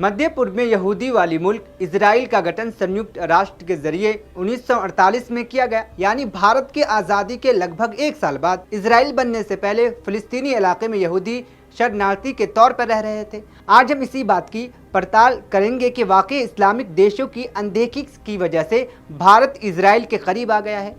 मध्य पूर्व में यहूदी वाली मुल्क इजराइल का गठन संयुक्त राष्ट्र के जरिए 1948 में किया गया, यानी भारत की आज़ादी के लगभग 1 साल बाद। इजराइल बनने से पहले फिलिस्तीनी इलाके में यहूदी शरणार्थी के तौर पर रह रहे थे। आज हम इसी बात की पड़ताल करेंगे कि वाकई इस्लामिक देशों की अनदेखी की वजह से भारत इजराइल के करीब आ गया है।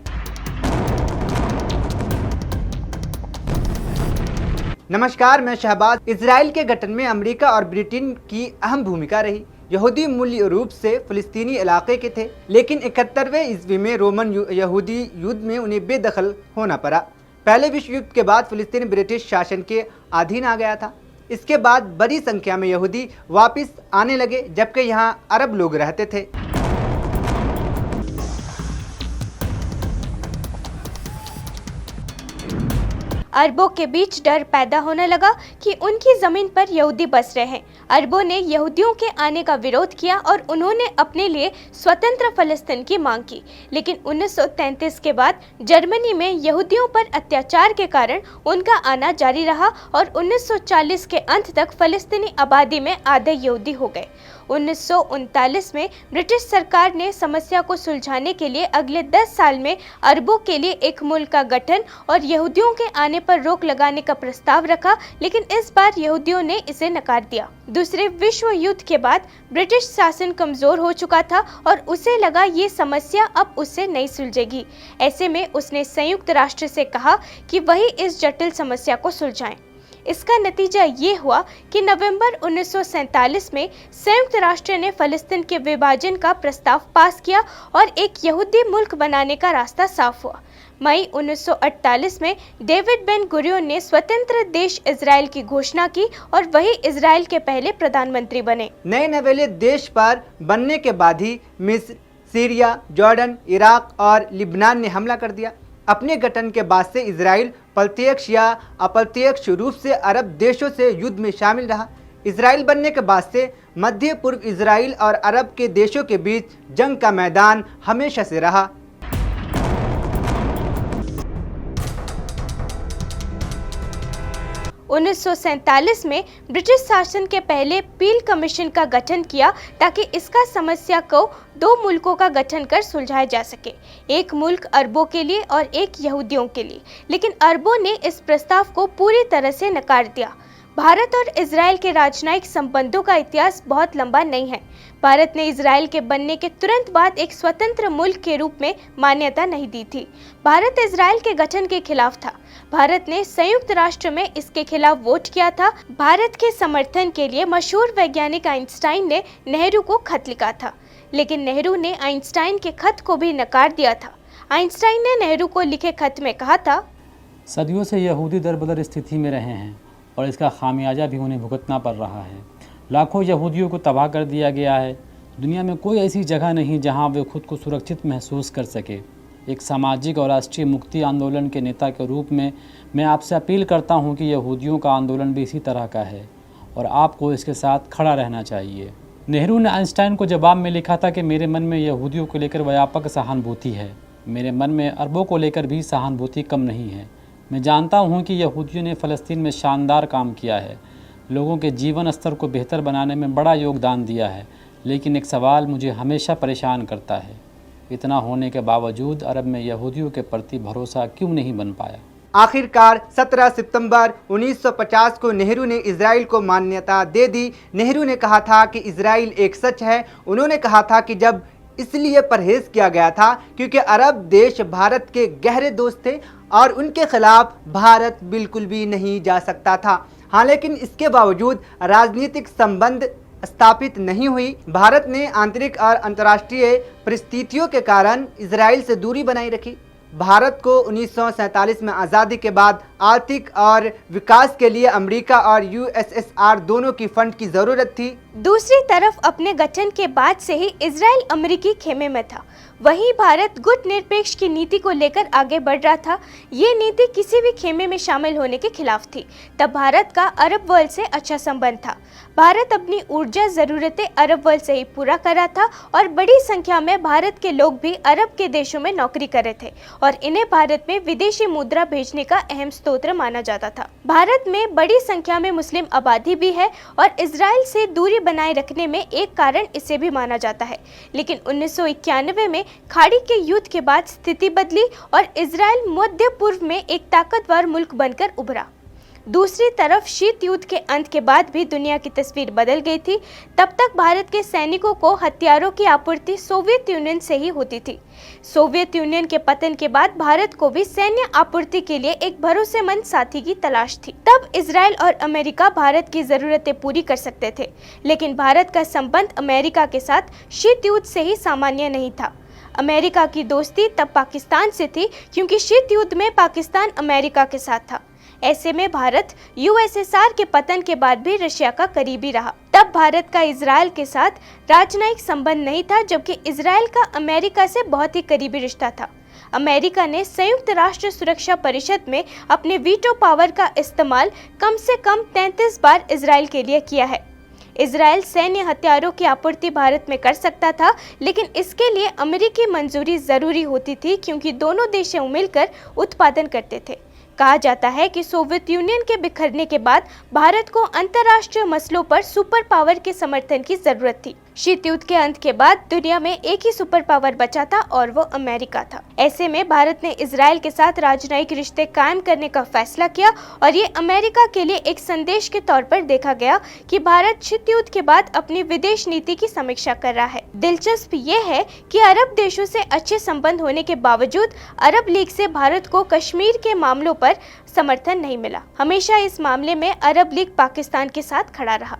नमस्कार, मैं शहबाज। इजराइल के गठन में अमेरिका और ब्रिटेन की अहम भूमिका रही। यहूदी मूल रूप से फिलिस्तीनी इलाके के थे, लेकिन 71वें ईस्वी में रोमन यहूदी युद्ध में उन्हें बेदखल होना पड़ा। पहले विश्व युद्ध के बाद फिलिस्तीन ब्रिटिश शासन के अधीन आ गया था। इसके बाद बड़ी संख्या में यहूदी वापस आने लगे, जबकि यहाँ अरब लोग रहते थे। अरबों के बीच डर पैदा होने लगा कि उनकी ज़मीन पर यहूदी बस रहे हैं। अरबों ने यहूदियों के आने का विरोध किया और उन्होंने अपने लिए स्वतंत्र फ़लस्तीन की मांग की। लेकिन 1933 के बाद जर्मनी में यहूदियों पर अत्याचार के कारण उनका आना जारी रहा और 1940 के अंत तक फ़लस्तीनी आबादी में आधे यहूदी हो गए। 1939 में ब्रिटिश सरकार ने समस्या को सुलझाने के लिए अगले 10 साल में अरबों के लिए एक मुल्क का गठन और यहूदियों के आने पर रोक लगाने का प्रस्ताव रखा, लेकिन इस बार यहूदियों ने इसे नकार दिया। दूसरे विश्व युद्ध के बाद ब्रिटिश शासन कमजोर हो चुका था और उसे लगा ये समस्या अब उससे नहीं सुलझेगी। ऐसे में उसने संयुक्त राष्ट्र से कहा कि वही इस जटिल समस्या को सुलझाएं। इसका नतीजा ये हुआ कि नवंबर 1947 में संयुक्त राष्ट्र ने फ़लस्तीन के विभाजन का प्रस्ताव पास किया और एक यहूदी मुल्क बनाने का रास्ता साफ हुआ। मई 1948 में डेविड बेन गुरियन ने स्वतंत्र देश इजराइल की घोषणा की और वही इजराइल के पहले प्रधानमंत्री बने। नए नवेले देश पर बनने के बाद ही मिस्र, सीरिया, जॉर्डन, इराक और लिबनान ने हमला कर दिया। अपने गठन के बाद से इजराइल प्रत्यक्ष या अप्रत्यक्ष रूप से अरब देशों से युद्ध में शामिल रहा। इजराइल बनने के बाद से मध्य पूर्व इजराइल और अरब के देशों के बीच जंग का मैदान हमेशा से रहा। उन्नीस में ब्रिटिश शासन के पहले पील कमीशन का गठन किया ताकि इसका समस्या को 2 मुल्कों का गठन कर सुलझाया जा सके, एक मुल्क अरबों के लिए और एक यहूदियों के लिए। लेकिन अरबों ने इस प्रस्ताव को पूरी तरह से नकार दिया। भारत और इजराइल के राजनयिक संबंधों का इतिहास बहुत लंबा नहीं है। भारत ने इजराइल के बनने के तुरंत बाद एक स्वतंत्र मुल्क के रूप में मान्यता नहीं दी थी। भारत इजराइल के गठन के खिलाफ था। भारत ने संयुक्त राष्ट्र में इसके खिलाफ वोट किया था। भारत के समर्थन के लिए मशहूर वैज्ञानिक आइंस्टाइन ने नेहरू को खत लिखा था, लेकिन नेहरू ने आइंस्टाइन के खत को भी नकार दिया था। आइंस्टाइन ने नेहरू को लिखे खत में कहा था, सदियों से यहूदी दरबदर स्थिति में रहे हैं और इसका खामियाजा भी उन्हें भुगतना पड़ रहा है। लाखों यहूदियों को तबाह कर दिया गया है। दुनिया में कोई ऐसी जगह नहीं जहां वे खुद को सुरक्षित महसूस कर सके। एक सामाजिक और राष्ट्रीय मुक्ति आंदोलन के नेता के रूप में मैं आपसे अपील करता हूं कि यहूदियों का आंदोलन भी इसी तरह का है और आपको इसके साथ खड़ा रहना चाहिए। नेहरू ने आइंस्टाइन को जवाब में लिखा था कि मेरे मन में यहूदियों को लेकर व्यापक सहानुभूति है। मेरे मन में अरबों को लेकर भी सहानुभूति कम नहीं है। मैं जानता हूं कि यहूदियों ने फ़लस्तीन में शानदार काम किया है, लोगों के जीवन स्तर को बेहतर बनाने में बड़ा योगदान दिया है, लेकिन एक सवाल मुझे हमेशा परेशान करता है, इतना होने के बावजूद अरब में यहूदियों के प्रति भरोसा क्यों नहीं बन पाया। आखिरकार 17 सितंबर 1950 को नेहरू ने इजराइल को मान्यता दे दी। नेहरू ने कहा था कि इजराइल एक सच है। उन्होंने कहा था कि जब इसलिए परहेज किया गया था क्योंकि अरब देश भारत के गहरे दोस्त थे और उनके खिलाफ भारत बिल्कुल भी नहीं जा सकता था। हाँ, लेकिन इसके बावजूद राजनीतिक संबंध स्थापित नहीं हुई। भारत ने आंतरिक और अंतर्राष्ट्रीय परिस्थितियों के कारण इजराइल से दूरी बनाई रखी। भारत को 1947 में आज़ादी के बाद आर्थिक और विकास के लिए अमेरिका और यूएसएसआर दोनों की फंड की ज़रूरत थी। दूसरी तरफ अपने गठन के बाद से ही इजराइल अमेरिकी खेमे में था। वहीं भारत गुटनिरपेक्ष की नीति को लेकर आगे बढ़ रहा था। ये नीति किसी भी खेमे में शामिल होने के खिलाफ थी। तब भारत का अरब वर्ल्ड से अच्छा संबंध था। भारत अपनी ऊर्जा ज़रूरतें अरब वर्ल्ड से ही पूरा कर रहा था और बड़ी संख्या में भारत के लोग भी अरब के देशों में नौकरी कर रहे थे और इन्हें भारत में विदेशी मुद्रा भेजने का अहम स्रोत स्तोत्र माना जाता था। भारत में बड़ी संख्या में मुस्लिम आबादी भी है और इजराइल से दूरी बनाए रखने में एक कारण इसे भी माना जाता है। लेकिन 1991 में खाड़ी के युद्ध के बाद स्थिति बदली और इजराइल मध्य पूर्व में एक ताकतवर मुल्क बनकर उभरा। दूसरी तरफ शीत युद्ध के अंत के बाद भी दुनिया की तस्वीर बदल गई थी। तब तक भारत के सैनिकों को हथियारों की आपूर्ति सोवियत यूनियन से ही होती थी। सोवियत यूनियन के पतन के बाद भारत को भी सैन्य आपूर्ति के लिए एक भरोसेमंद साथी की तलाश थी। तब इजराइल और अमेरिका भारत की जरूरतें पूरी कर सकते थे, लेकिन भारत का संबंध अमेरिका के साथ शीत युद्ध से ही सामान्य नहीं था। अमेरिका की दोस्ती तब पाकिस्तान से थी, क्योंकि शीत युद्ध में पाकिस्तान अमेरिका के साथ था। ऐसे में भारत यूएसएसआर के पतन के बाद भी रशिया का करीबी रहा। तब भारत का इजराइल के साथ राजनयिक संबंध नहीं था, जबकि इजराइल का अमेरिका से बहुत ही करीबी रिश्ता था। अमेरिका ने संयुक्त राष्ट्र सुरक्षा परिषद में अपने वीटो पावर का इस्तेमाल कम से कम 33 बार इजराइल के लिए किया है। इजराइल सैन्य हथियारों की आपूर्ति भारत में कर सकता था, लेकिन इसके लिए अमेरिकी मंजूरी जरूरी होती थी, क्योंकि दोनों देशों मिलकर उत्पादन करते थे। कहा जाता है कि सोवियत यूनियन के बिखरने के बाद भारत को अंतर्राष्ट्रीय मसलों पर सुपर पावर के समर्थन की जरूरत थी। शीत युद्ध के अंत के बाद दुनिया में एक ही सुपर पावर बचा था और वो अमेरिका था। ऐसे में भारत ने इजराइल के साथ राजनयिक रिश्ते कायम करने का फैसला किया और ये अमेरिका के लिए एक संदेश के तौर पर देखा गया कि भारत शीत युद्ध के बाद अपनी विदेश नीति की समीक्षा कर रहा है। दिलचस्प ये है कि अरब देशों से अच्छे संबंध होने के बावजूद अरब लीग से भारत को कश्मीर के मामलों पर समर्थन नहीं मिला। हमेशा इस मामले में अरब लीग पाकिस्तान के साथ खड़ा रहा।